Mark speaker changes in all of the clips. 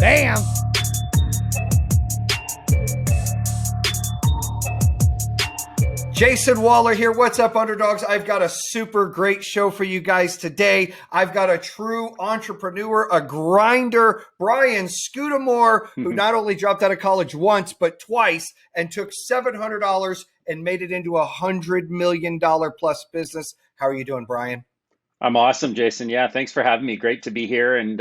Speaker 1: Bam! Jason Waller here. What's up, underdogs? I've got a super great show for you guys today. I've got a true entrepreneur, a grinder, Brian Scudamore, who not only dropped out of college once, but twice, and took $700 and made it into $100 million plus business. How are you doing, Brian?
Speaker 2: I'm awesome, Jason. Yeah, thanks for having me. Great to be here, and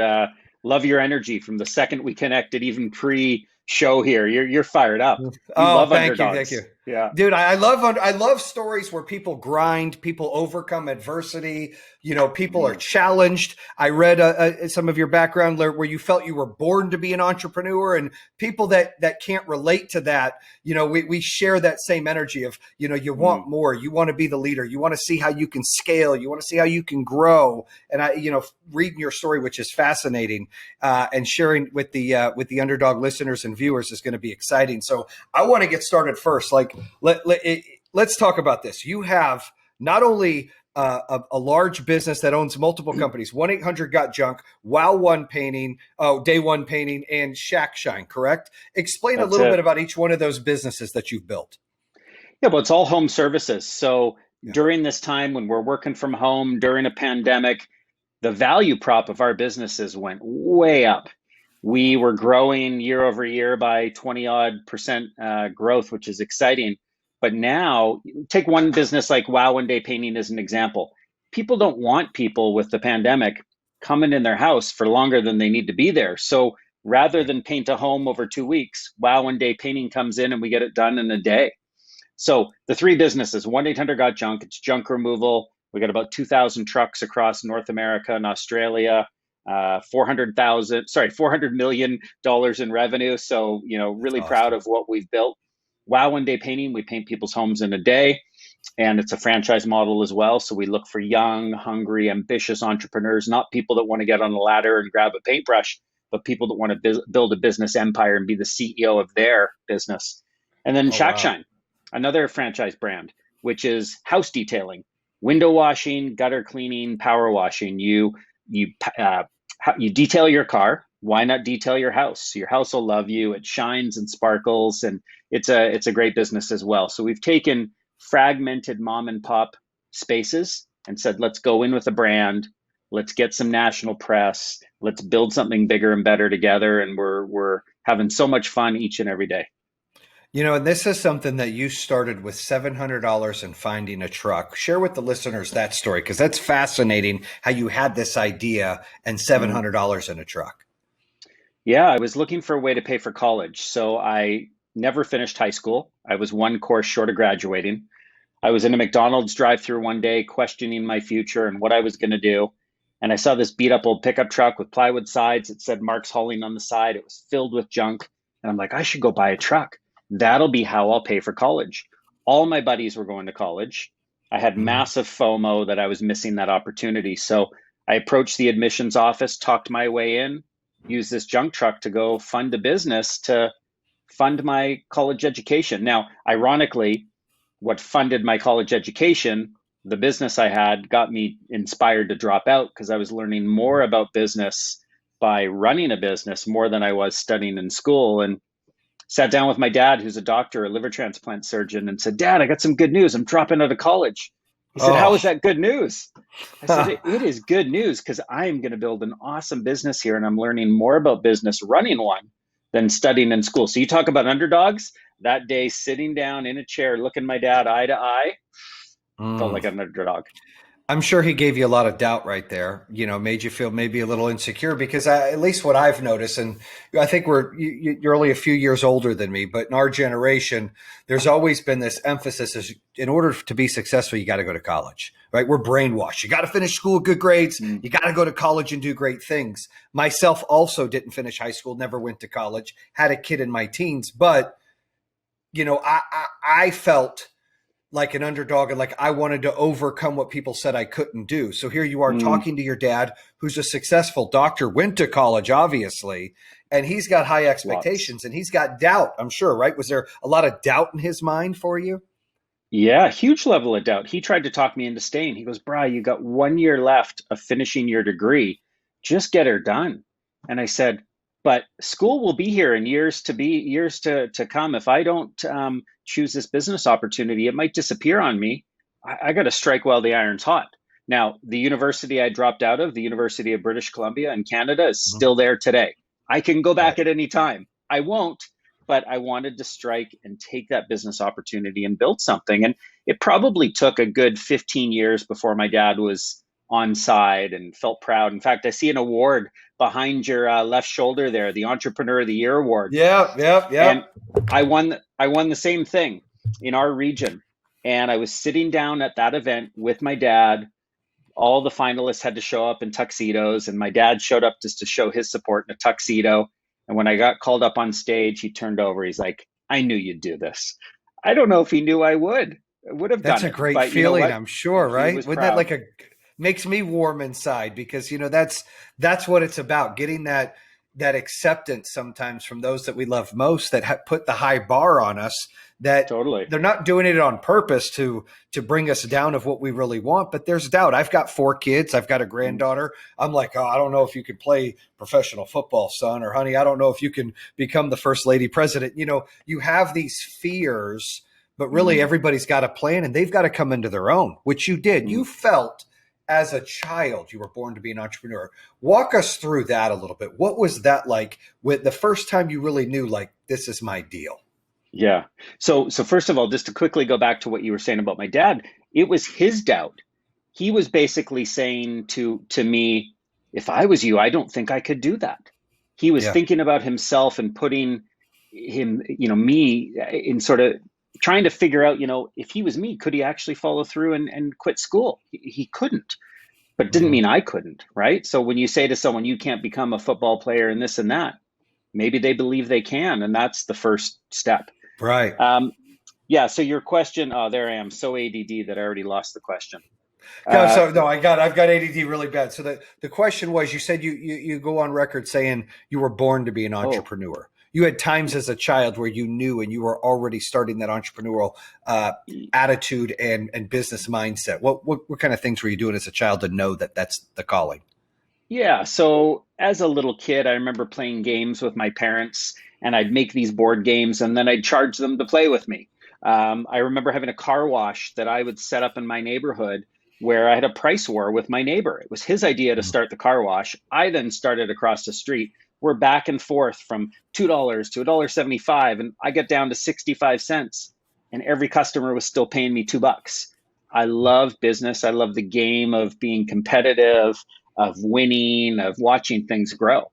Speaker 2: love your energy from the second we connected, even pre-show here. You're fired up. You
Speaker 1: Oh,
Speaker 2: love
Speaker 1: thank you. Thank
Speaker 2: underdogs.
Speaker 1: you.
Speaker 2: Yeah.
Speaker 1: Dude, I love stories where people grind, people overcome adversity, people are challenged. I read some of your background where you felt you were born to be an entrepreneur, and people that can't relate to that, we share that same energy of, you want more, you want to be the leader, you want to see how you can scale, you want to see how you can grow. And reading your story, which is fascinating, and sharing with the underdog listeners and viewers is going to be exciting. So I want to get started first. Let's talk about this. You have not only a large business that owns multiple companies, 1-800-GOT-JUNK, Wow One Painting, Day One Painting, and Shack Shine, correct? Explain a
Speaker 2: That's
Speaker 1: little
Speaker 2: it.
Speaker 1: bit about each one of those businesses that you've built.
Speaker 2: Yeah, well, it's all home services. So
Speaker 1: Yeah.
Speaker 2: during this time when we're working from home during a pandemic, the value prop of our businesses went way up. We were growing year over year by 20 odd percent growth, which is exciting. But now, take one business like Wow One Day Painting as an example. People don't want people with the pandemic coming in their house for longer than they need to be there. So rather
Speaker 1: Right.
Speaker 2: than paint a home over 2 weeks, Wow One Day Painting comes in and we get it done in a day. So the three businesses, 1-800-GOT-JUNK, it's junk removal. We got about 2,000 trucks across North America and Australia, $400 million in revenue. So,
Speaker 1: That's
Speaker 2: really proud
Speaker 1: awesome.
Speaker 2: of what we've built. Wow One Day Painting, we paint people's homes in a day. And it's a franchise model as well. So we look for young, hungry, ambitious entrepreneurs, not people that want to get on a ladder and grab a paintbrush, but people that want to build a business empire and be the CEO of their business. And then
Speaker 1: Oh,
Speaker 2: Shack
Speaker 1: wow.
Speaker 2: Shine, another franchise brand, which is house detailing, window washing, gutter cleaning, power washing. Uh, you detail your car. Why not detail your house? Your house will love you. It shines and sparkles, and it's a great business as well. So we've taken fragmented mom and pop spaces and said, let's go in with a brand. Let's get some national press. Let's build something bigger and better together. And we're having so much fun each and every day.
Speaker 1: And this is something that you started with $700 and finding a truck. Share with the listeners that story, because that's fascinating how you had this idea and
Speaker 2: Mhm.
Speaker 1: $700 in a truck.
Speaker 2: Yeah, I was looking for a way to pay for college. So I never finished high school. I was one course short of graduating. I was in a McDonald's drive-through one day questioning my future and what I was going to do. And I saw this beat up old pickup truck with plywood sides. It said Mark's Hauling on the side. It was filled with junk. And I'm like, I should go buy a truck. That'll be how I'll pay for college. All my buddies were going to college. I had
Speaker 1: Mhm.
Speaker 2: massive FOMO that I was missing that opportunity. So I approached the admissions office, talked my way in, used this junk truck to go fund a business to fund my college education. Now, ironically, what funded my college education, the business I had, got me inspired to drop out because I was learning more about business by running a business more than I was studying in school. And sat down with my dad, who's a doctor, a liver transplant surgeon, and said, Dad, I got some good news. I'm dropping out of college. He said, How
Speaker 1: Oh,
Speaker 2: is that good news? I said, It is good news because I'm going to build an awesome business here and I'm learning more about business running one than studying in school. So you talk about underdogs. That day, sitting down in a chair, looking my dad eye to eye, felt
Speaker 1: mm.
Speaker 2: like an underdog.
Speaker 1: I'm sure he gave you a lot of doubt right there, made you feel maybe a little insecure because at least what I've noticed, and I think you're only a few years older than me, but in our generation, there's always been this emphasis is in order to be successful, you got to go to college, right? We're brainwashed. You got to finish school, good grades.
Speaker 2: Mm,
Speaker 1: You got to go to college and do great things. Myself also didn't finish high school, never went to college, had a kid in my teens, but I felt like an underdog and like I wanted to overcome what people said I couldn't do. So here you are
Speaker 2: mm,
Speaker 1: talking to your dad, who's a successful doctor, went to college, obviously, and he's got high
Speaker 2: lots.
Speaker 1: expectations and he's got doubt, I'm sure, right? Was there a lot of doubt in his mind for you?
Speaker 2: Yeah, huge level of doubt. He tried to talk me into staying. He goes, Bri, you got 1 year left of finishing your degree. Just get her done. And I said, but school will be here in years to come. If I don't choose this business opportunity, it might disappear on me. I got to strike while the iron's hot. Now, the university I dropped out of, the University of British Columbia in Canada, is
Speaker 1: Mhm.
Speaker 2: still there today. I can go
Speaker 1: Right.
Speaker 2: back at any time. I won't, but I wanted to strike and take that business opportunity and build something. And it probably took a good 15 years before my dad was on side and felt proud. In fact, I see an award behind your left shoulder there, the Entrepreneur of the Year award.
Speaker 1: Yep, yep,
Speaker 2: And
Speaker 1: yep.
Speaker 2: I won the same thing in our region. And I was sitting down at that event with my dad. All the finalists had to show up in tuxedos, and my dad showed up just to show his support in a tuxedo. And when I got called up on stage, he turned over. He's like, "I knew you'd do this." I don't know if he knew I would have
Speaker 1: That's
Speaker 2: done
Speaker 1: a
Speaker 2: it,
Speaker 1: great
Speaker 2: but you know
Speaker 1: feeling,
Speaker 2: what?
Speaker 1: I'm sure,
Speaker 2: He
Speaker 1: right?
Speaker 2: was
Speaker 1: Wouldn't that
Speaker 2: proud.
Speaker 1: like a makes me warm inside because that's what it's about, getting that acceptance sometimes from those that we love most that put the high bar on us, that
Speaker 2: Totally.
Speaker 1: they're not doing it on purpose to bring us down of what we really want, but there's doubt. I've got 4 kids, I've got a
Speaker 2: Mm,
Speaker 1: granddaughter. I'm like, oh, I don't know if you could play professional football, son, or honey, I don't know if you can become the first lady president. You have these fears, but really
Speaker 2: mm,
Speaker 1: everybody's got a plan and they've got to come into their own, which you did.
Speaker 2: mm.
Speaker 1: You felt as a child you were born to be an entrepreneur. Walk us through that a little bit. What was that like with the first time you really knew, like, this is my deal?
Speaker 2: Yeah. So first of all, just to quickly go back to what you were saying about my dad, it was his doubt. He was basically saying to me, if I was you, I don't think I could do that. He was
Speaker 1: Yeah.
Speaker 2: thinking about himself and putting me in sort of trying to figure out, if he was me, could he actually follow through and quit school? He couldn't, but it didn't
Speaker 1: Mm-hmm.
Speaker 2: mean I couldn't, right? So when you say to someone, you can't become a football player and this and that, maybe they believe they can, and that's the first step.
Speaker 1: Right.
Speaker 2: Um, yeah. So your question. Oh, there I am. So ADD that I already lost the question.
Speaker 1: No,
Speaker 2: Uh,
Speaker 1: so no, I've got ADD really bad. So the question was, you said you go on record saying you were born to be an
Speaker 2: oh,
Speaker 1: entrepreneur. You had times as a child where you knew and you were already starting that entrepreneurial uh, attitude and business mindset. What kind of things were you doing as a child to know that that's the calling?
Speaker 2: yeah. So as a little kid, I remember playing games with my parents, and I'd make these board games, and then I'd charge them to play with me. I remember having a car wash that I would set up in my neighborhood where I had a price war with my neighbor. It was his idea to start the car wash. I then started across the street. We're back and forth from $2 to $1.75, and I got down to 65 cents, and every customer was still paying me $2. I love business. I love the game of being competitive, of winning, of watching things grow.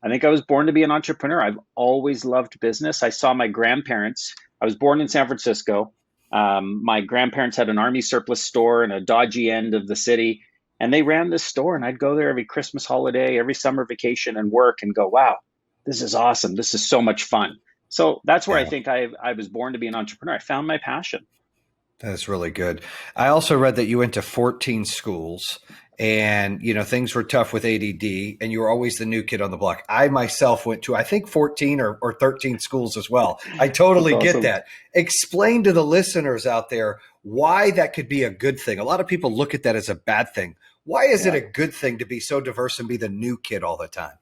Speaker 2: I think I was born to be an entrepreneur. I've always loved business. I saw my grandparents. I was born in San Francisco. My grandparents had an army surplus store in a dodgy end of the city, and they ran this store. And I'd go there every Christmas holiday, every summer vacation, and work and go, wow, this is awesome. This is so much fun. So that's where I
Speaker 1: Yeah.
Speaker 2: think I was born to be an entrepreneur. I found my passion.
Speaker 1: That's really good. I also read that you went to 14 schools and, things were tough with ADD and you were always the new kid on the block. I myself went to, I think, 14 or 13 schools as well. I
Speaker 2: That's
Speaker 1: totally get
Speaker 2: awesome.
Speaker 1: that. Explain to the listeners out there why that could be a good thing. A lot of people look at that as a bad thing. Why is it
Speaker 2: Yeah.
Speaker 1: a good thing to be so diverse and be the new kid all the time?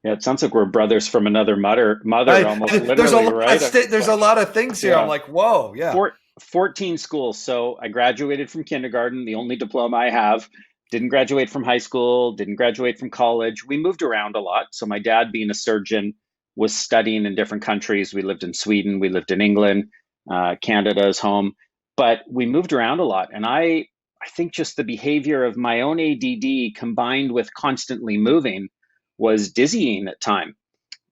Speaker 2: Yeah, it sounds like we're brothers from another mother, almost
Speaker 1: There's a
Speaker 2: literally,
Speaker 1: lot of
Speaker 2: right? It's
Speaker 1: there's a
Speaker 2: like,
Speaker 1: lot of things here. I'm
Speaker 2: yeah,
Speaker 1: like, whoa, yeah.
Speaker 2: 14 schools. So I graduated from kindergarten, the only diploma I have. Didn't graduate from high school, didn't graduate from college. We moved around a lot. So my dad, being a surgeon, was studying in different countries. We lived in Sweden, we lived in England, Canada is home, but we moved around a lot. And I think just the behavior of my own ADD combined with constantly moving was dizzying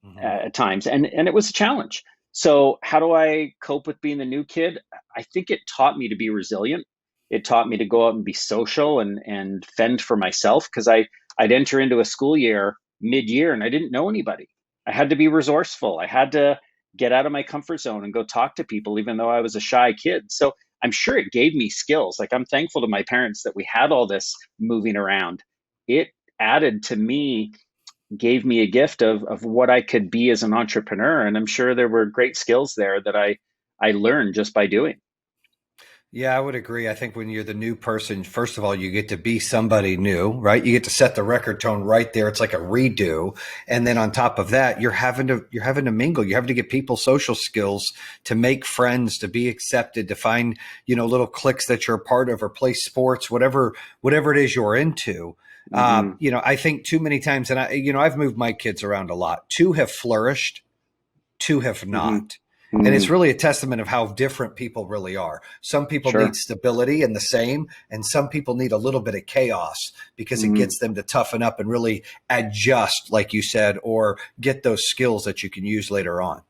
Speaker 1: Mhm.
Speaker 2: at times, and it was a challenge. So how do I cope with being the new kid? I think it taught me to be resilient. It taught me to go out and be social and fend for myself, because I'd enter into a school year mid-year and I didn't know anybody. I had to be resourceful. I had to get out of my comfort zone and go talk to people, even though I was a shy kid. So I'm sure it gave me skills. Like, I'm thankful to my parents that we had all this moving around. It added to me, gave me a gift of what I could be as an entrepreneur. And I'm sure there were great skills there that I learned just by doing.
Speaker 1: Yeah, I would agree. I think when you're the new person, first of all, you get to be somebody new, right? You get to set the record tone right there. It's like a redo. And then on top of that, you're having to mingle. You have to get people social skills to make friends, to be accepted, to find, little cliques that you're a part of or play sports, whatever it is you're into.
Speaker 2: Hmm.
Speaker 1: I think too many times, and I've moved my kids around a lot. Two have flourished, two have
Speaker 2: Hmm.
Speaker 1: not. And it's
Speaker 2: Hmm.
Speaker 1: really a testament of how different people really are. Some people need
Speaker 2: Sure.
Speaker 1: stability and the same, and some people need a little bit of chaos because it
Speaker 2: Hmm.
Speaker 1: gets them to toughen up and really adjust, like you said, or get those skills that you can use later on.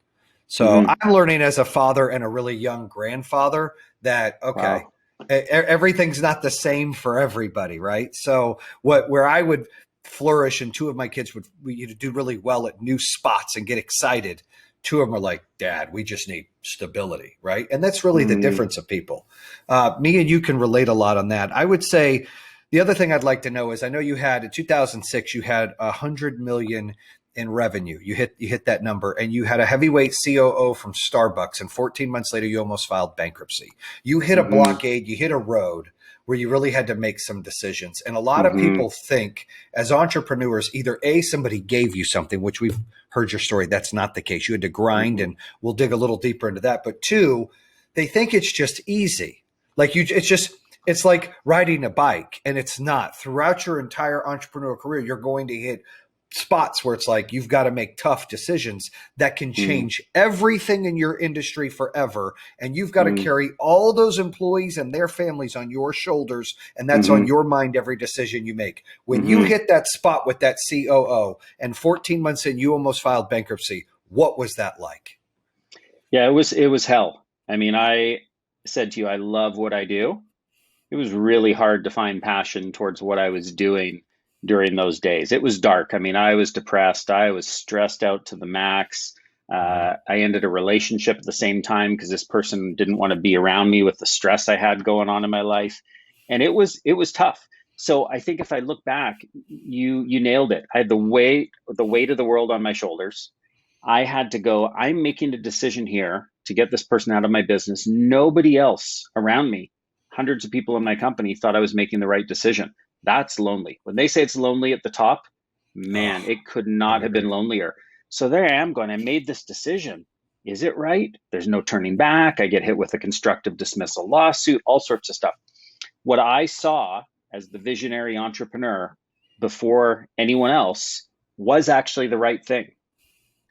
Speaker 1: So
Speaker 2: Hmm.
Speaker 1: I'm learning as a father and a really young grandfather that, okay,
Speaker 2: Wow.
Speaker 1: everything's not the same for everybody, right? So where I would flourish and two of my kids would do really well at new spots and get excited. Two of them are like, Dad, we just need stability, right? And that's really the
Speaker 2: Hmm.
Speaker 1: difference of people. Me and you can relate a lot on that. I would say the other thing I'd like to know is I know you had in 2006 you had 100 million in revenue. You hit that number, and you had a heavyweight COO from Starbucks, and 14 months later you almost filed bankruptcy. You hit a
Speaker 2: Hmm.
Speaker 1: blockade, you hit a road where you really had to make some decisions. And a lot of
Speaker 2: Hmm.
Speaker 1: people think as entrepreneurs, either A, somebody gave you something, which we've heard your story. That's not the case. You had to grind,
Speaker 2: Hmm.
Speaker 1: and we'll dig a little deeper into that. But two, they think it's just easy. Like it's like riding a bike, and it's not. Throughout your entire entrepreneurial career, you're going to hit spots where it's like you've got to make tough decisions that can
Speaker 2: Hmm.
Speaker 1: change everything in your industry forever. And you've got to
Speaker 2: Hmm.
Speaker 1: carry all those employees and their families on your shoulders. And that's on
Speaker 2: Hmm.
Speaker 1: your mind every decision you make. When you
Speaker 2: Hmm.
Speaker 1: hit that spot with that COO and 14 months in, you almost filed bankruptcy, what was that like?
Speaker 2: Yeah, it was hell. I mean, I said to you, I love what I do. It was really hard to find passion towards what I was doing during those days. It was dark. I mean, I was depressed. I was stressed out to the max.
Speaker 1: Mhm.
Speaker 2: I ended a relationship at the same time because this person didn't want to be around me with the stress I had going on in my life, and it was tough. So I think if I look back, you nailed it. I had the weight of the world on my shoulders. I had to go, I'm making a decision here to get this person out of my business. Nobody else around me, hundreds of people in my company, thought I was making the right decision. That's lonely. When they say it's lonely at the top, man,
Speaker 1: Oh,
Speaker 2: it could
Speaker 1: I
Speaker 2: not
Speaker 1: would
Speaker 2: have been
Speaker 1: agree.
Speaker 2: lonelier. So there I am going, I made this decision. Is it right? There's no turning back. I get hit with a constructive dismissal lawsuit, all sorts of stuff. What I saw as the visionary entrepreneur before anyone else was actually the right thing.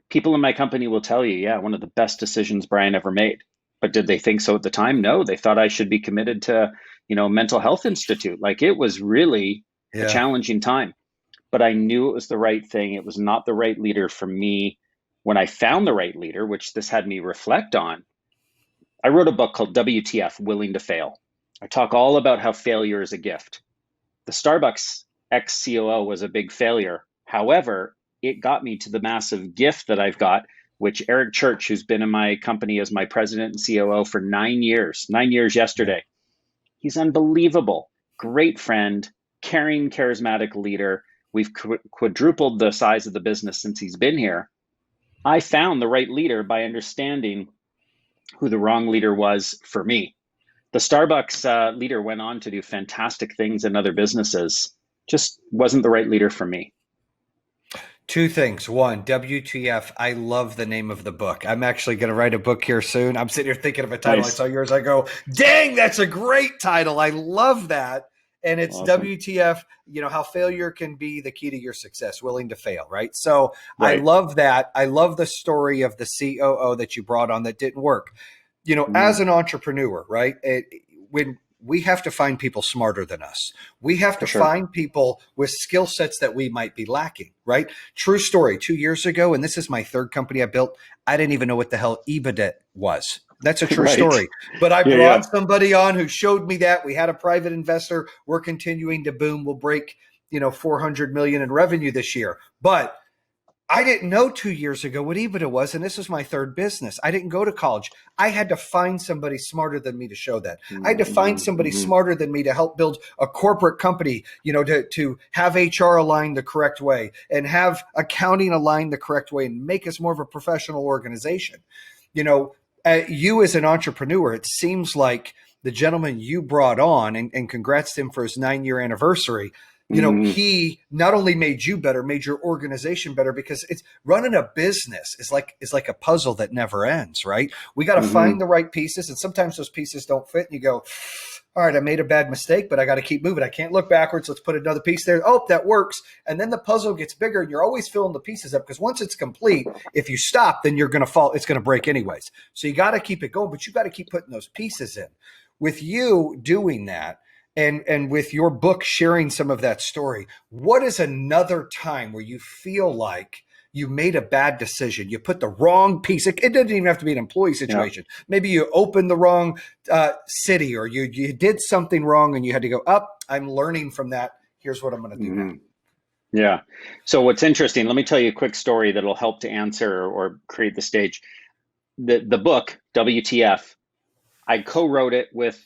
Speaker 2: People in my company will tell you, yeah, one of the best decisions Brian ever made. But did they think so at the time? No, they thought I should be committed to, mental health institute. Like it was really a
Speaker 1: Yeah.
Speaker 2: challenging time, but I knew it was the right thing. It was not the right leader for me. When I found the right leader, which this had me reflect on, I wrote a book called WTF, Willing to Fail. I talk all about how failure is a gift. The Starbucks ex COO was a big failure. However, it got me to the massive gift that I've got, which Eric Church, who's been in my company as my president and COO for 9 years, 9 years
Speaker 1: Yeah.
Speaker 2: yesterday, he's unbelievable. Great friend, caring, charismatic leader. We've quadrupled the size of the business since he's been here. I found the right leader by understanding who the wrong leader was for me. The Starbucks leader went on to do fantastic things in other businesses. Just wasn't the right leader for me.
Speaker 1: Two things. One, WTF. I love the name of the book. I'm actually going to write a book here soon. I'm sitting here thinking of a title. I
Speaker 2: Nice.
Speaker 1: saw yours. I go, dang, that's a great title. I love that. And it's
Speaker 2: Awesome.
Speaker 1: WTF, how failure can be the key to your success, willing to fail, right? So I
Speaker 2: Right.
Speaker 1: love that. I love the story of the COO that you brought on that didn't work. As
Speaker 2: Mm,
Speaker 1: an entrepreneur, right? When we have to find people smarter than us, we have
Speaker 2: for
Speaker 1: to
Speaker 2: sure.
Speaker 1: find people with skill sets that we might be lacking, right? True story. 2 years ago, and this is my third company I built, I didn't even know what the hell EBITDA was. That's a true
Speaker 2: Right.
Speaker 1: story. But I
Speaker 2: Yeah, yeah.
Speaker 1: brought somebody on who showed me that. We had a private investor. We're continuing to boom. We'll break, 400 million in revenue this year. But I didn't know 2 years ago what EBITDA was, and this is my third business. I didn't go to college. I had to find somebody smarter than me to show that. I had to find
Speaker 2: Mm-hmm,
Speaker 1: somebody
Speaker 2: mm-hmm,
Speaker 1: smarter than me to help build a corporate company, to have HR aligned the correct way and have accounting aligned the correct way and make us more of a professional organization. You know, you as an entrepreneur, it seems like the gentleman you brought on, and congrats to him for his 9-year anniversary. He not only made you better, made your organization better, because it's running a business is like a puzzle that never ends, right? We got to find the right pieces. And sometimes those pieces don't fit and you go, all right, I made a bad mistake, but I got to keep moving. I can't look backwards. Let's put another piece there. Oh, that works. And then the puzzle gets bigger and you're always filling the pieces up, because once it's complete, if you stop, then you're going to fall. It's going to break anyways. So you got to keep it going, but you got to keep putting those pieces in. With you doing that, and with your book sharing some of that story, what is another time where you feel like you made a bad decision? You put the wrong piece. It doesn't even have to be an employee situation. Yeah. Maybe you opened the wrong city, or you did something wrong and you had to go, I'm learning from that. Here's what I'm going to do now.
Speaker 2: Yeah. So what's interesting, let me tell you a quick story that'll help to answer or create the stage. The book, WTF, I co-wrote it with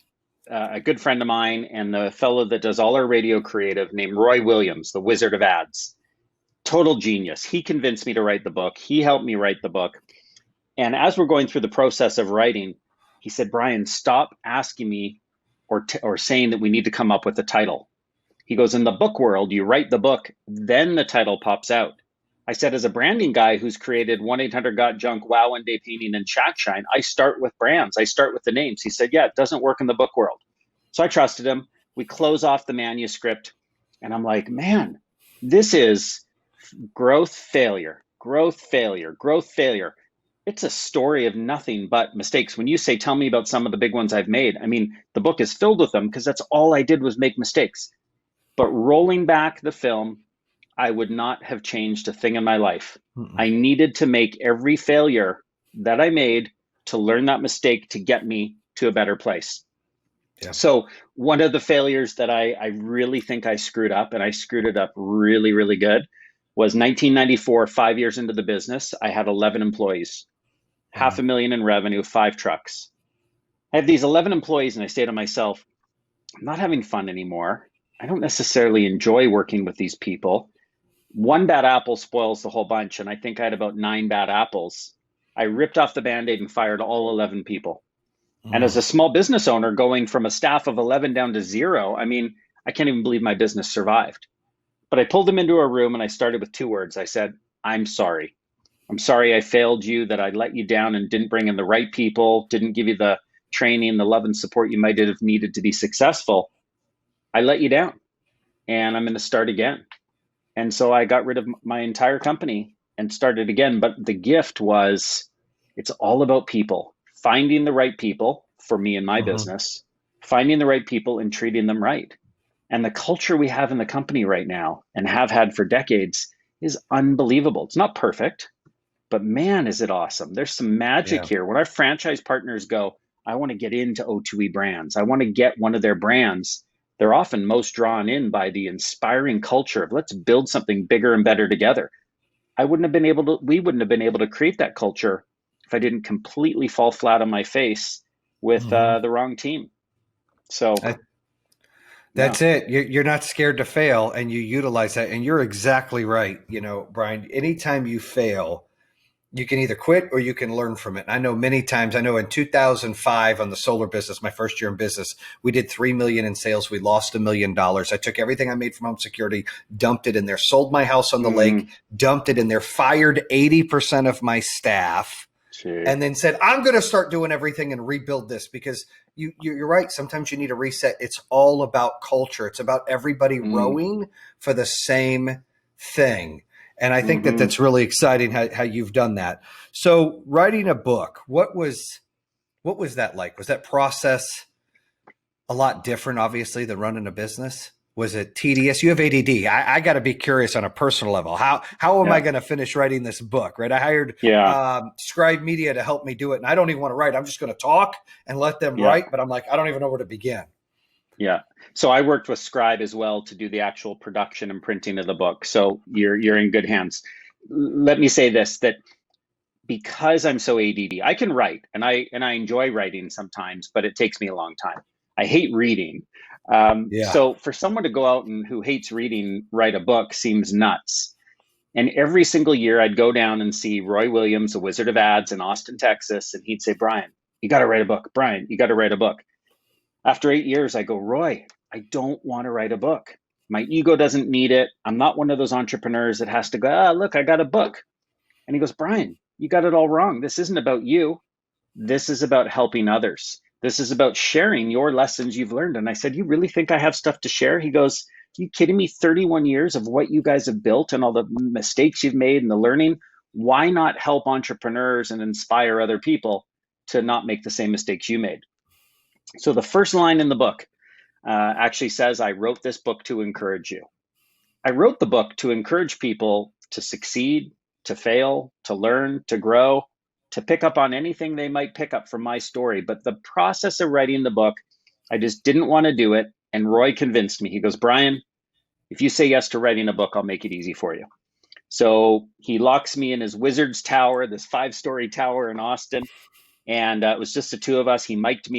Speaker 2: a good friend of mine and the fellow that does all our radio creative named Roy Williams, the Wizard of Ads. Total genius. He convinced me to write the book. He helped me write the book. And as we're going through the process of writing, he said, Brian, stop asking me or saying that we need to come up with a title. He goes, in the book world, you write the book, then the title pops out. I said, as a branding guy who's created 1-800-GOT-JUNK, Wow One Day Painting, and Chat Shine, I start with brands. I start with the names. He said, yeah, it doesn't work in the book world. So I trusted him. We close off the manuscript. And I'm like, man, this is growth, failure, growth, failure, growth, failure. It's a story of nothing but mistakes. When you say, tell me about some of the big ones I've made, I mean, the book is filled with them because that's all I did was make mistakes. But rolling back the film, I would not have changed a thing in my life. I needed to make every failure that I made to learn that mistake to get me to a better place. Yeah. So one of the failures that I really think I screwed up, and I screwed it up really, really good, was 1994, 5 years into the business. I had 11 employees, $500,000 in revenue, 5 trucks. I have these 11 employees and I say to myself, I'm not having fun anymore. I don't necessarily enjoy working with these people. One bad apple spoils the whole bunch. And I think I had about 9 bad apples. I ripped off the Band-Aid and fired all 11 people. And as a small business owner, going from a staff of 11 down to 0, I mean, I can't even believe my business survived. But I pulled them into a room and I started with 2 words. I said, I'm sorry. I'm sorry I failed you, that I let you down and didn't bring in the right people, didn't give you the training, the love and support you might have needed to be successful. I let you down and I'm going to start again. And so I got rid of my entire company and started again. But the gift was, it's all about people, finding the right people for me and my business, finding the right people and treating them right. And the culture we have in the company right now and have had for decades is unbelievable. It's not perfect, but man, is it awesome. There's some magic here. When our franchise partners go, I want to get into O2E brands, I want to get one of their brands, they're often most drawn in by the inspiring culture of let's build something bigger and better together. We wouldn't have been able to create that culture if I didn't completely fall flat on my face with the wrong team. So
Speaker 1: that's it. You're not scared to fail, and you utilize that. And you're exactly right. Brian, anytime you fail, you can either quit or you can learn from it. And I know many times, in 2005 on the solar business, my first year in business, we did $3 million in sales. We lost $1 million. I took everything I made from home security, dumped it in there, sold my house on the lake, dumped it in there, fired 80% of my staff, and then said, I'm going to start doing everything and rebuild this, because you're right. Sometimes you need a reset. It's all about culture. It's about everybody rowing for the same thing. And I think that's really exciting how you've done that. So writing a book, what was that like? Was that process a lot different, obviously, than running a business? Was it tedious? You have ADD. I got to be curious on a personal level. How am I going to finish writing this book, right? I hired Scribe Media to help me do it. And I don't even want to write. I'm just going to talk and let them write. But I'm like, I don't even know where to begin.
Speaker 2: Yeah. So I worked with Scribe as well to do the actual production and printing of the book. So you're in good hands. Let me say this, that because I'm so ADD, I can write and I enjoy writing sometimes, but it takes me a long time. I hate reading. So for someone to go out and who hates reading, write a book seems nuts. And every single year I'd go down and see Roy Williams, the Wizard of Ads in Austin, Texas. And he'd say, Brian, you got to write a book. Brian, you got to write a book. After 8 years, I go, Roy, I don't want to write a book. My ego doesn't need it. I'm not one of those entrepreneurs that has to go, look, I got a book. And he goes, Brian, you got it all wrong. This isn't about you. This is about helping others. This is about sharing your lessons you've learned. And I said, you really think I have stuff to share? He goes, are you kidding me? 31 years of what you guys have built and all the mistakes you've made and the learning. Why not help entrepreneurs and inspire other people to not make the same mistakes you made? So the first line in the book actually says, I wrote this book to encourage you. I wrote the book to encourage people to succeed, to fail, to learn, to grow, to pick up on anything they might pick up from my story. But the process of writing the book, I just didn't want to do it. And Roy convinced me. He goes, Brian, if you say yes to writing a book, I'll make it easy for you. So he locks me in his Wizard's Tower, this 5-story tower in Austin. And it was just the two of us. He mic'd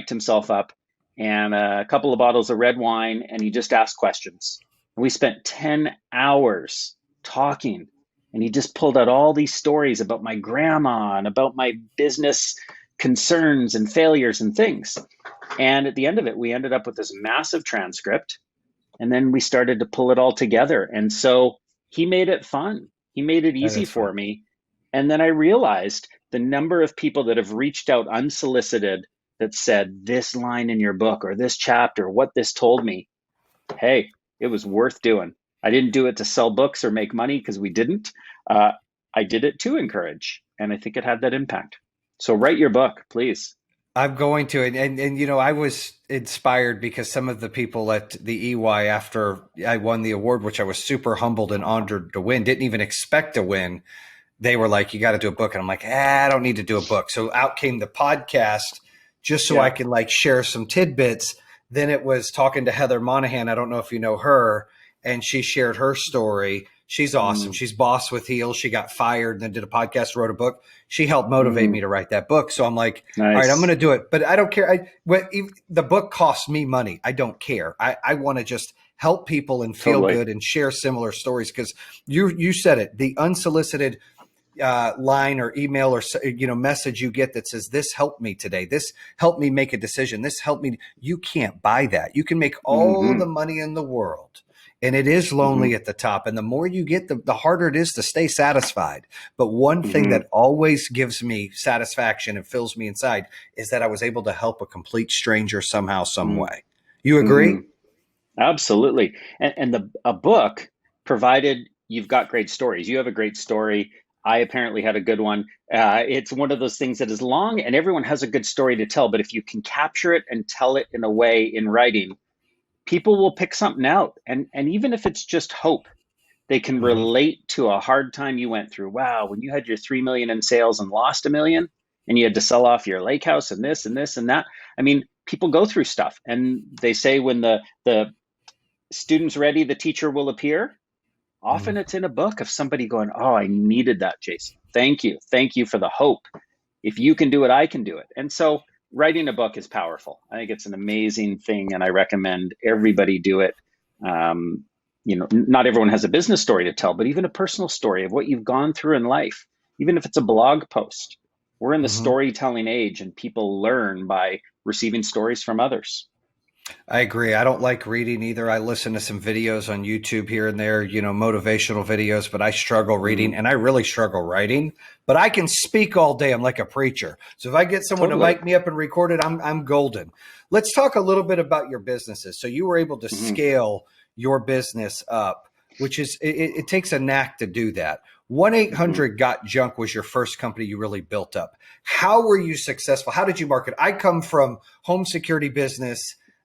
Speaker 2: himself up, and a couple of bottles of red wine, and he just asked questions. And we spent 10 hours talking, and he just pulled out all these stories about my grandma and about my business concerns and failures and things. And at the end of it, we ended up with this massive transcript, and then we started to pull it all together. And so he made it fun. He made it easy for me. And then I realized the number of people that have reached out unsolicited that said, this line in your book or this chapter, what this told me, hey, it was worth doing. I didn't do it to sell books or make money, because we didn't. I did it to encourage, and I think it had that impact. So write your book, please.
Speaker 1: I'm going to, and you know, I was inspired because some of the people at the EY, after I won the award, which I was super humbled and honored to win, didn't even expect to win. They were like, you got to do a book. And I'm like, I don't need to do a book. So out came the podcast, just so I can like share some tidbits. Then it was talking to Heather Monahan. I don't know if you know her, and she shared her story. She's awesome. She's boss with Heels. She got fired and then did a podcast, wrote a book. She helped motivate me to write that book. So I'm like, all right, I'm going to do it. But I don't care. The book costs me money. I don't care. I want to just help people and feel good and share similar stories, because you said it, the unsolicited line or email or message you get that says, this helped me today, this helped me make a decision, this helped me. You can't buy that. You can make all the money in the world, and it is lonely at the top, and the more you get, the harder it is to stay satisfied. But one thing that always gives me satisfaction and fills me inside is that I was able to help a complete stranger somehow, some way. You agree?
Speaker 2: Absolutely. And a book, provided you've got great stories. You have a great story. I apparently had a good one. It's one of those things that is long, and everyone has a good story to tell. But if you can capture it and tell it in a way in writing, people will pick something out. And even if it's just hope, they can relate to a hard time you went through. Wow, when you had your 3 million in sales and lost $1 million, and you had to sell off your lake house and this and this and that. I mean, people go through stuff, and they say when the student's ready, the teacher will appear. Often it's in a book of somebody going, oh, I needed that, Jason. Thank you. Thank you for the hope. If you can do it, I can do it. And so writing a book is powerful. I think it's an amazing thing, and I recommend everybody do it. Not everyone has a business story to tell, but even a personal story of what you've gone through in life, even if it's a blog post. We're in the storytelling age, and people learn by receiving stories from others.
Speaker 1: I agree. I don't like reading either. I listen to some videos on YouTube here and there, motivational videos, but I struggle reading, and I really struggle writing. But I can speak all day. I'm like a preacher. So if I get someone to mic me up and record it, I'm golden. Let's talk a little bit about your businesses. So you were able to scale your business up, which is, it takes a knack to do that. 1-800-GOT-JUNK was your first company you really built up. How were you successful? How did you market? I come from home security business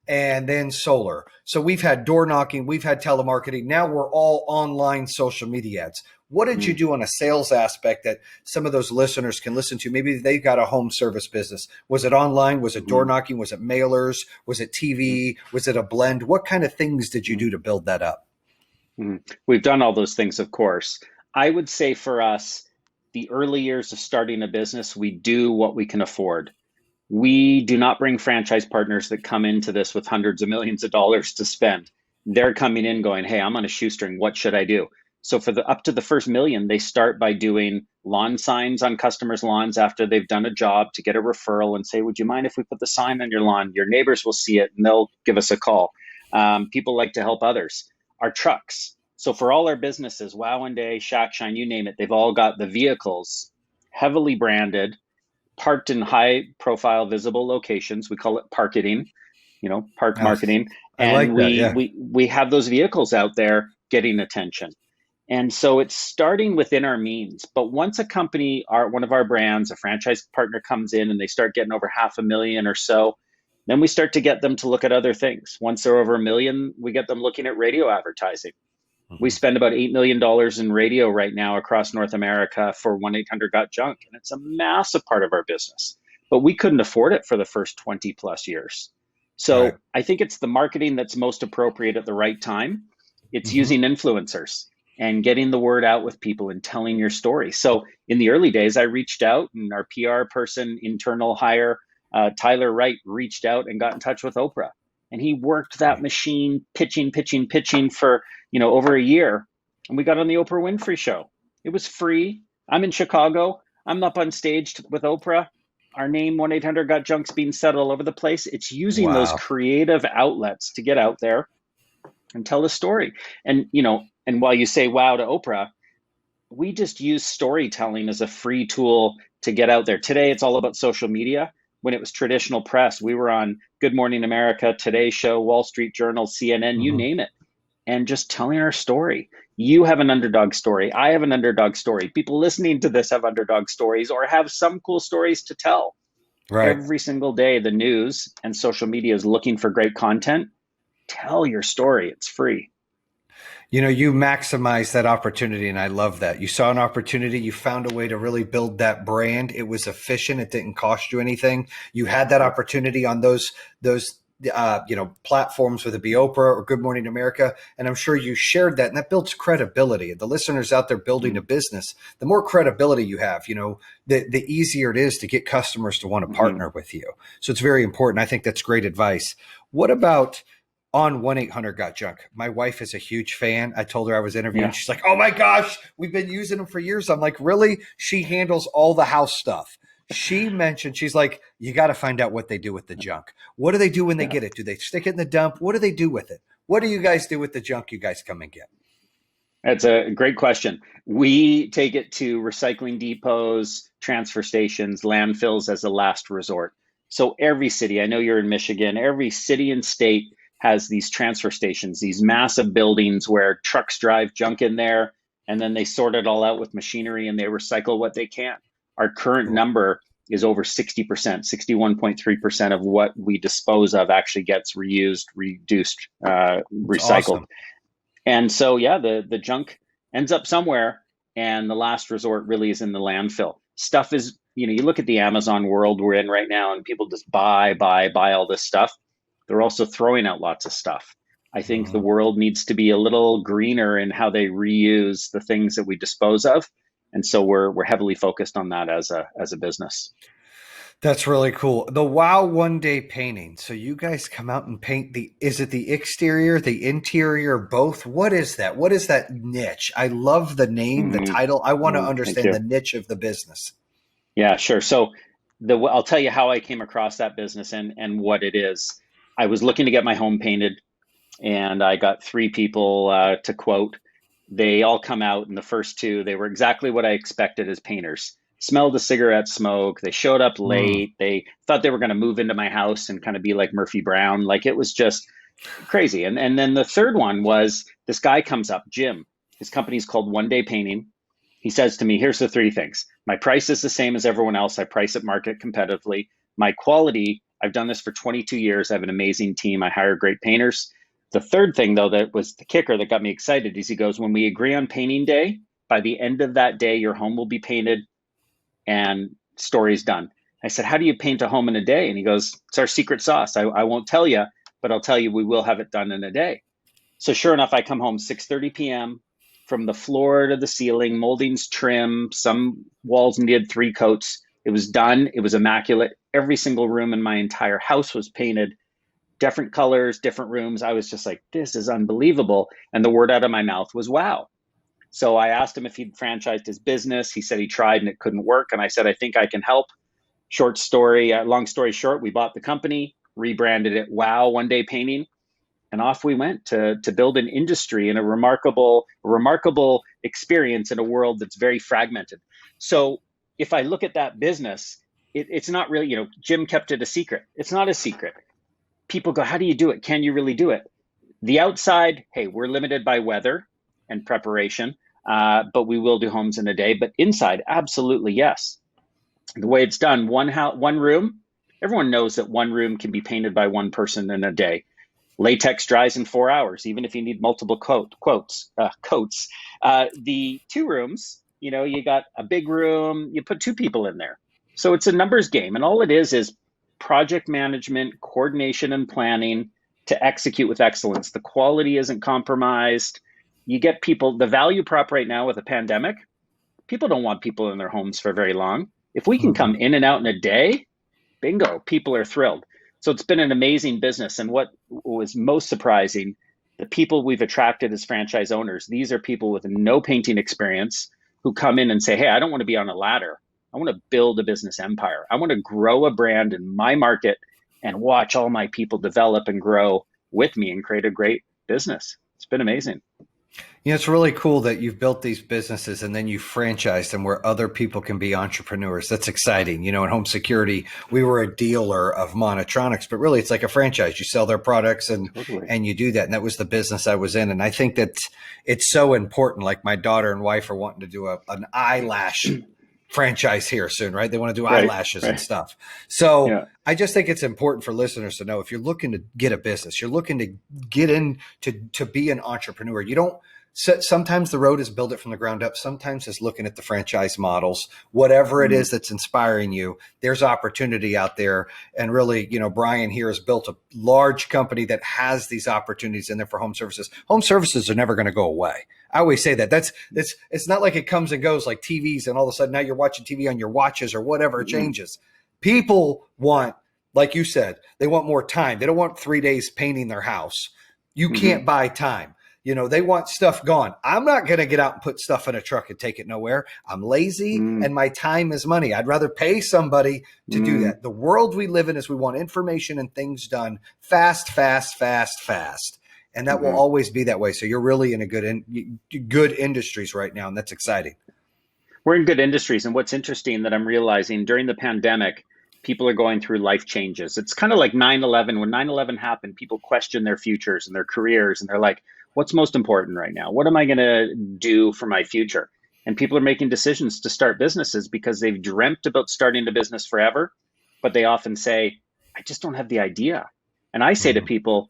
Speaker 1: and then solar. So we've had door knocking, we've had telemarketing. Now we're all online social media ads. What did you do on a sales aspect that some of those listeners can listen to? Maybe they've got a home service business. Was it online? Was it door knocking? Was it mailers? Was it TV? Was it a blend? What kind of things did you do to build that up?
Speaker 2: We've done all those things, of course. I would say for us, the early years of starting a business, we do what we can afford. We do not bring franchise partners that come into this with hundreds of millions of dollars to spend. They're coming in going, hey, I'm on a shoestring. What should I do? So for the up to the first million, they start by doing lawn signs on customers' lawns after they've done a job to get a referral and say, would you mind if we put the sign on your lawn? Your neighbors will see it and they'll give us a call. People like to help others. Our trucks. So for all our businesses, Wow One Day, Shack Shine, you name it, they've all got the vehicles heavily branded, parked in high profile visible locations. We call it parketing, park
Speaker 1: Yes.
Speaker 2: marketing.
Speaker 1: I
Speaker 2: And
Speaker 1: like that.
Speaker 2: we
Speaker 1: Yeah.
Speaker 2: we we have those vehicles out there getting attention. And so it's starting within our means. But once a company, one of our brands, a franchise partner comes in and they start getting over 500,000 or so, then we start to get them to look at other things. Once they're over a million, we get them looking at radio advertising. We
Speaker 1: Mhm.
Speaker 2: spend about $8 million in radio right now across North America for 1-800-GOT-JUNK, and it's a massive part of our business. But we couldn't afford it for the first 20 plus years.
Speaker 1: Right.
Speaker 2: So I think it's the marketing that's most appropriate at the right time. It's
Speaker 1: Hmm.
Speaker 2: using influencers and getting the word out with people and telling your story. So in the early days, I reached out, and our PR person, internal hire, Tyler Wright, reached out and got in touch with Oprah. And he worked that
Speaker 1: Right.
Speaker 2: machine, pitching for over a year, and we got on the Oprah Winfrey Show. It was free. I'm in Chicago. I'm up on stage with Oprah. Our name, 1-800-GOT-JUNK's being said all over the place. It's using those
Speaker 1: Wow.
Speaker 2: creative outlets to get out there and tell a story. And while you say wow to Oprah, we just use storytelling as a free tool to get out there. Today, it's all about social media. When it was traditional press, we were on Good Morning America, Today Show, Wall Street Journal, CNN, you
Speaker 1: Hmm.
Speaker 2: name it, and just telling our story. You have an underdog story. I have an underdog story. People listening to this have underdog stories or have some cool stories to tell.
Speaker 1: Right.
Speaker 2: Every single day, the news and social media is looking for great content. Tell your story. It's free.
Speaker 1: You maximize that opportunity, and I love that. You saw an opportunity, you found a way to really build that brand. It was efficient. It didn't cost you anything. You had that
Speaker 2: Yep.
Speaker 1: opportunity on those platforms, whether it be Oprah or Good Morning America, and I'm sure you shared that, and that builds credibility. The listeners out there building a
Speaker 2: Mm-hmm.
Speaker 1: business, the more credibility you have, the easier it is to get customers to want to
Speaker 2: Mm-hmm.
Speaker 1: partner with you. So it's very important. I think that's great advice. What about on 1-800-GOT-JUNK? My wife is a huge fan. I told her I was interviewing.
Speaker 2: Yeah.
Speaker 1: She's like, oh my gosh, we've been using them for years. I'm like, really? She handles all the house stuff. She mentioned, she's like, you got to find out what they do with the junk. What do they do when they
Speaker 2: Yeah.
Speaker 1: get it? Do they stick it in the dump? What do they do with it? What do you guys do with the junk you guys come and get?
Speaker 2: That's a great question. We take it to recycling depots, transfer stations, landfills as a last resort. So every city, I know you're in Michigan, every city and state has these transfer stations, these massive buildings where trucks drive junk in there, and then they sort it all out with machinery and they recycle what they can. Our current
Speaker 1: Cool.
Speaker 2: number is over 60%, 61.3% of what we dispose of actually gets reused, reduced,
Speaker 1: It's
Speaker 2: recycled.
Speaker 1: awesome.
Speaker 2: And so, yeah, the junk ends up somewhere, and the last resort really is in the landfill. Stuff is, you look at the Amazon world we're in right now, and people just buy all this stuff. They're also throwing out lots of stuff. I think the
Speaker 1: Mhm.
Speaker 2: world needs to be a little greener in how they reuse the things that we dispose of, and so we're heavily focused on that as a business.
Speaker 1: That's really cool. The Wow One Day painting. So you guys come out and paint is it the exterior, the interior, both? What is that? What is that niche? I love the name, the
Speaker 2: Mm-hmm.
Speaker 1: title. I want to
Speaker 2: Thank
Speaker 1: understand
Speaker 2: you.
Speaker 1: the niche of the business.
Speaker 2: Yeah, sure. So I'll tell you how I came across that business and what it is. I was looking to get my home painted, and I got three people to quote. They all come out, and the first two, they were exactly what I expected as painters. Smelled the cigarette smoke. They showed up
Speaker 1: Mm.
Speaker 2: late. They thought they were going to move into my house and kind of be like Murphy Brown. Like it was just crazy. And then the third one was this guy comes up, Jim. His company's called One Day Painting. He says to me, here's the three things. My price is the same as everyone else. I price at market competitively. My quality, I've done this for 22 years. I have an amazing team. I hire great painters. The third thing, though, that was the kicker that got me excited is he goes, when we agree on painting day, by the end of that day, your home will be painted and story's done. I said, how do you paint a home in a day? And he goes, it's our secret sauce. I won't tell you, but I'll tell you we will have it done in a day. So sure enough, I come home 6:30 p.m. from the floor to the ceiling, moldings trim, some walls needed three coats. It was done. It was immaculate. Every single room in my entire house was painted, different colors, different rooms. I was just like, this is unbelievable. And the word out of my mouth was wow. So I asked him if he'd franchised his business. He said he tried and it couldn't work. And I said, I think I can help. Long story short, we bought the company, rebranded it Wow One Day Painting, and off we went to build an industry and a remarkable experience in a world that's very fragmented. So if I look at that business, it's not really, Jim kept it a secret. It's not a secret. People go, how do you do it? Can you really do it? The outside, hey, we're limited by weather and preparation, but we will do homes in a day. But inside, absolutely yes. The way it's done, one room, everyone knows that one room can be painted by one person in a day. Latex dries in 4 hours, even if you need multiple coats. The 2 rooms, you got a big room, you put 2 people in there. So it's a numbers game. And all it is project management, coordination, and planning to execute with excellence. The quality isn't compromised. You get people, the value prop right now with a pandemic, people don't want people in their homes for very long. If we can come in and out in a day, bingo, people are thrilled. So it's been an amazing business. And what was most surprising, the people we've attracted as franchise owners, these are people with no painting experience who come in and say, hey, I don't want to be on a ladder. I want to build a business empire. I want to grow a brand in my market and watch all my people develop and grow with me and create a great business. It's been amazing.
Speaker 1: It's really cool that you've built these businesses and then you franchised them where other people can be entrepreneurs. That's exciting. In home security, we were a dealer of Monotronics, but really it's like a franchise. You sell their products and you do that. And that was the business I was in. And I think that it's so important. Like my daughter and wife are wanting to do an eyelash franchise here soon, right? They want to do eyelashes and stuff. So I just think it's important for listeners to know if you're looking to get a business, you're looking to get in to be an entrepreneur. You don't. Sometimes the road is build it from the ground up. Sometimes it's looking at the franchise models, whatever it is that's inspiring you. There's opportunity out there. And really, Brian here has built a large company that has these opportunities in there for home services. Home services are never going to go away. I always say that. It's not like it comes and goes like TVs and all of a sudden now you're watching TV on your watches or whatever. It changes. People want, like you said, they want more time. They don't want 3 days painting their house. You can't buy time. They want stuff gone. I'm not going to get out and put stuff in a truck and take it nowhere. I'm lazy and my time is money. I'd rather pay somebody to do that. The world we live in is we want information and things done fast. And that will always be that way. So you're really in a good industries right now. And that's exciting.
Speaker 2: We're in good industries. And what's interesting that I'm realizing during the pandemic, people are going through life changes. It's kind of like 9/11. When 9/11 happened, people questioned their futures and their careers. And they're like, what's most important right now? What am I going to do for my future? And people are making decisions to start businesses because they've dreamt about starting a business forever, but they often say, I just don't have the idea. And I say to people,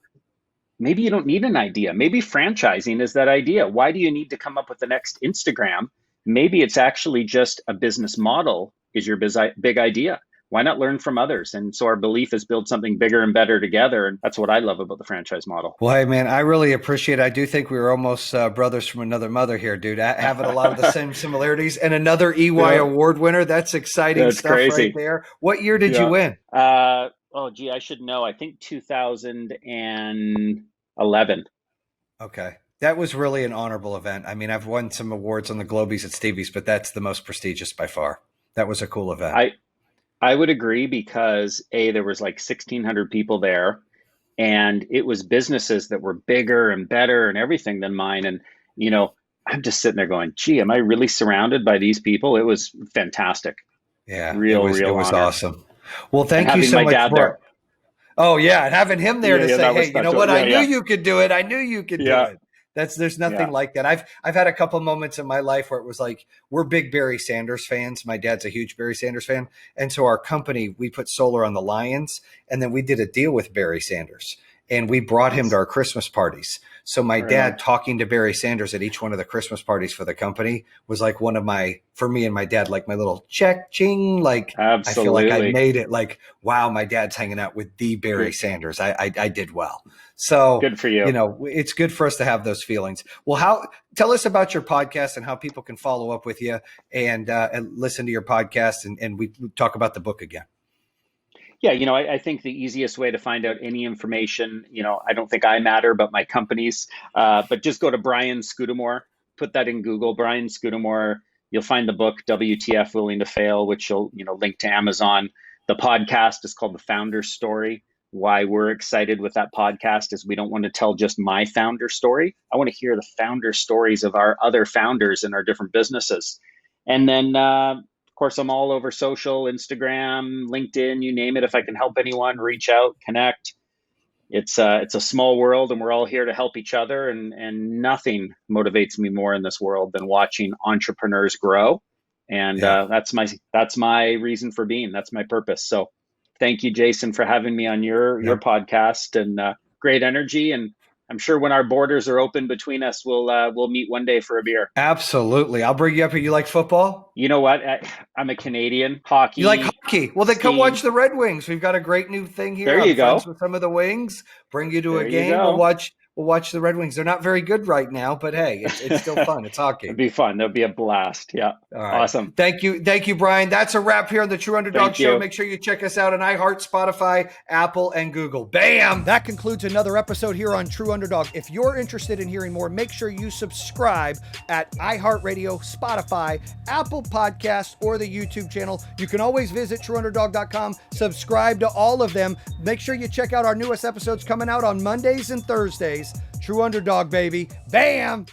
Speaker 2: maybe you don't need an idea. Maybe franchising is that idea. Why do you need to come up with the next Instagram? Maybe it's actually just a business model is your big idea. Why not learn from others? And so our belief is build something bigger and better together. And that's what I love about the franchise model.
Speaker 1: Well, hey, man, I really appreciate it. I do think we were almost brothers from another mother here, dude. Having a lot of the same similarities and another EY award winner. That's exciting stuff crazy. Right there. What year did you win?
Speaker 2: I should know. I think 2011.
Speaker 1: Okay. That was really an honorable event. I mean, I've won some awards on the Globies at Stevie's, but that's the most prestigious by far. That was a cool event.
Speaker 2: I would agree because there was like 1,600 people there and it was businesses that were bigger and better and everything than mine. And, I'm just sitting there going, gee, am I really surrounded by these people? It was fantastic.
Speaker 1: Yeah,
Speaker 2: it
Speaker 1: was
Speaker 2: honor.
Speaker 1: Awesome. Well, thank you so much for Oh yeah. And having him there to say, hey, you know what? I knew you could do it. I knew you could do it. There's nothing like that. I've had a couple moments in my life where it was like, we're big Barry Sanders fans. My dad's a huge Barry Sanders fan. And so our company, we put solar on the Lions and then we did a deal with Barry Sanders and we brought him to our Christmas parties. So my dad talking to Barry Sanders at each one of the Christmas parties for the company was like for me and my dad, like my little ching, like
Speaker 2: absolutely.
Speaker 1: I feel like I made it like, wow, my dad's hanging out with the Barry Sanders. I did well. So
Speaker 2: good for you.
Speaker 1: It's good for us to have those feelings. Well, tell us about your podcast and how people can follow up with you and listen to your podcast and we talk about the book again.
Speaker 2: Yeah, I think the easiest way to find out any information, I don't think I matter, but my companies, but just go to Brian Scudamore, put that in Google, Brian Scudamore. You'll find the book WTF Willing to Fail, which you'll link to Amazon. The podcast is called The Founder's Story. Why we're excited with that podcast is we don't want to tell just my founder story. I want to hear the founder stories of our other founders in our different businesses. And then, of course, I'm all over social, Instagram, LinkedIn, you name it. If I can help anyone, reach out, connect. It's a small world, and we're all here to help each other. And nothing motivates me more in this world than watching entrepreneurs grow. And that's my reason for being. That's my purpose. So thank you, Jason, for having me on your podcast, and great energy. And I'm sure when our borders are open between us, we'll meet one day for a beer.
Speaker 1: Absolutely. I'll bring you up here. You like football?
Speaker 2: You know what? I'm a Canadian. Hockey.
Speaker 1: You like hockey? Well, then come watch the Red Wings. We've got a great new thing here.
Speaker 2: There you go.
Speaker 1: With some of the Wings. Bring you to
Speaker 2: There
Speaker 1: a game. We'll watch the Red Wings. They're not very good right now, but hey, it's still fun. It's hockey.
Speaker 2: It'd be fun. That'd be a blast. Yeah. All right. Awesome.
Speaker 1: Thank you, Brian. That's a wrap here on the True Underdog Show. Make sure you check us out on iHeart, Spotify, Apple, and Google. Bam! That concludes another episode here on True Underdog. If you're interested in hearing more, make sure you subscribe at iHeartRadio, Spotify, Apple Podcasts, or the YouTube channel. You can always visit TrueUnderdog.com. Subscribe to all of them. Make sure you check out our newest episodes coming out on Mondays and Thursdays. True Underdog, baby. Bam!